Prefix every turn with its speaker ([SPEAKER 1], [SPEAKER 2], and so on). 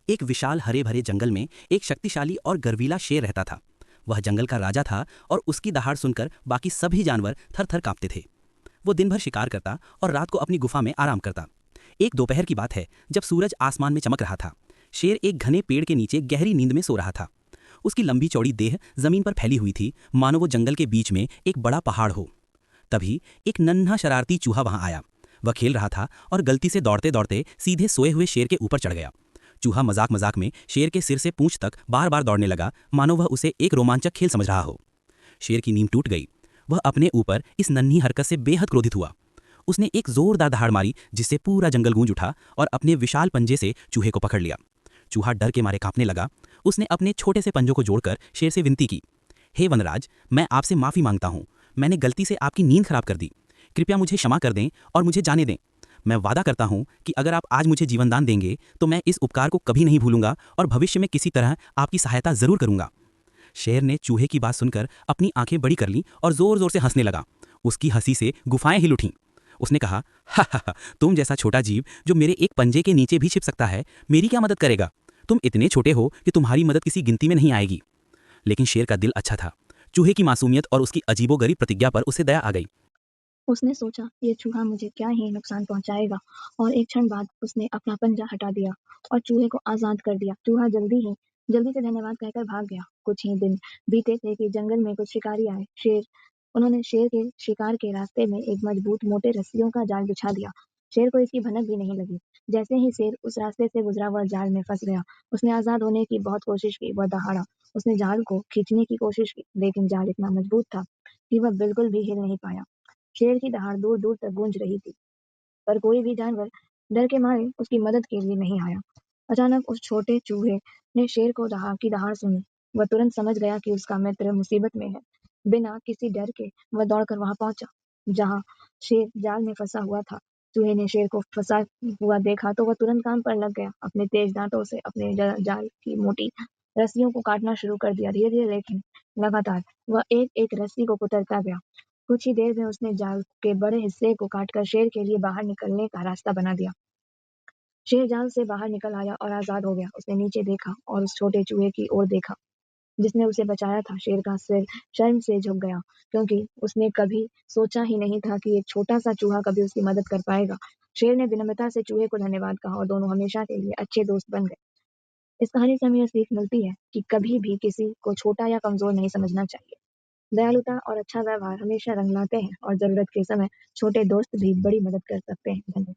[SPEAKER 1] एक विशाल हरे भरे जंगल में एक शक्तिशाली और गर्वीला शेर रहता था। वह जंगल का राजा था और उसकी दहाड़ सुनकर बाकी सभी जानवर थर थर कांपते थे। वो दिन भर शिकार करता और रात को अपनी गुफा में आराम करता। एक दोपहर की बात है, जब सूरज आसमान में चमक रहा था। शेर एक घने पेड़ के नीचे गहरी नींद में सो रहा था। उसकी लंबी चौड़ी देह जमीन पर फैली हुई थी, मानो वो जंगल के बीच में एक बड़ा पहाड़ हो। तभी एक नन्हा शरारती चूहा वहां आया। वह खेल रहा था और गलती से दौड़ते दौड़ते सीधे सोए हुए शेर के ऊपर चढ़ गया। चूहा मजाक मजाक में शेर के सिर से पूंछ तक बार बार दौड़ने लगा, मानो वह उसे एक रोमांचक खेल समझ रहा हो। शेर की नींद टूट गई। वह अपने ऊपर इस नन्ही हरकत से बेहद क्रोधित हुआ। उसने एक जोरदार दहाड़ मारी, जिससे पूरा जंगल गूंज उठा और अपने विशाल पंजे से चूहे को पकड़ लिया। चूहा डर के मारे कांपने लगा। उसने अपने छोटे से पंजों को जोड़कर शेर से विनती की, हे वनराज, मैं आपसे माफी मांगता हूँ। मैंने गलती से आपकी नींद खराब कर दी। कृपया मुझे क्षमा कर दें और मुझे जाने दें। मैं वादा करता हूँ कि अगर आप आज मुझे जीवन दान देंगे तो मैं इस उपकार को कभी नहीं भूलूंगा और भविष्य में किसी तरह आपकी सहायता जरूर करूंगा। शेर ने चूहे की बात सुनकर अपनी आंखें बड़ी कर लीं और जोर जोर से हंसने लगा। उसकी हंसी से गुफाएं हिल उठीं। उसने कहा, हा हा हा, तुम जैसा छोटा जीव जो मेरे एक पंजे के नीचे भी छिप सकता है, मेरी क्या मदद करेगा? तुम इतने छोटे हो कि तुम्हारी मदद किसी गिनती में नहीं आएगी। लेकिन शेर का दिल अच्छा था। चूहे की मासूमियत और उसकी अजीबोगरीब प्रतिज्ञा पर उसे दया आ गई।
[SPEAKER 2] उसने सोचा, ये चूहा मुझे क्या ही नुकसान पहुंचाएगा, और एक क्षण बाद उसने अपना पंजा हटा दिया और चूहे को आजाद कर दिया। चूहा जल्दी से धन्यवाद कहकर भाग गया। कुछ ही दिन बीते थे कि जंगल में कुछ शिकारी आए। उन्होंने शेर के शिकार के रास्ते में एक मजबूत मोटे रस्सियों का जाल बिछा दिया। शेर को इसकी भनक भी नहीं लगी। जैसे ही शेर उस रास्ते से गुजरा, वह जाल में फंस गया। उसने आजाद होने की बहुत कोशिश की, वह दहाड़ा। उसने जाल को खींचने की कोशिश की, लेकिन जाल इतना मजबूत था कि वह बिल्कुल भी हिल नहीं पाया। शेर की दहाड़ दूर दूर तक गूंज रही थी, पर कोई भी जानवर डर के मारे उसकी मदद के लिए नहीं आया। अचानक उस छोटे चूहे ने शेर को दहाड़ सुनी। वह तुरंत समझ गया कि उसका मित्र मुसीबत में है। बिना किसी डर के वह दौड़कर वहां पहुंचा जहां शेर जाल में फंसा हुआ था। चूहे ने शेर को फंसा हुआ देखा तो वह तुरंत काम पर लग गया। अपने तेज दांतों से अपने जाल की मोटी रस्सियों को काटना शुरू कर दिया। धीरे धीरे लेकिन लगातार वह एक एक रस्सी को कुतरता गया। कुछ ही देर में उसने जाल के बड़े हिस्से को काटकर शेर के लिए बाहर निकलने का रास्ता बना दिया। शेर जाल से बाहर निकल आया और आजाद हो गया। उसने नीचे देखा और उस छोटे चूहे की ओर देखा जिसने उसे बचाया था। शेर का सिर शर्म से झुक गया, क्योंकि उसने कभी सोचा ही नहीं था कि एक छोटा सा चूहा कभी उसकी मदद कर पाएगा। शेर ने विनम्रता से चूहे को धन्यवाद कहा और दोनों हमेशा के लिए अच्छे दोस्त बन गए। इस कहानी से हमें यह सीख मिलती है कि कभी भी किसी को छोटा या कमजोर नहीं समझना चाहिए। दयालुता और अच्छा व्यवहार हमेशा रंग लाते हैं, और जरूरत के समय छोटे दोस्त भी बड़ी मदद कर सकते हैं। धन्यवाद।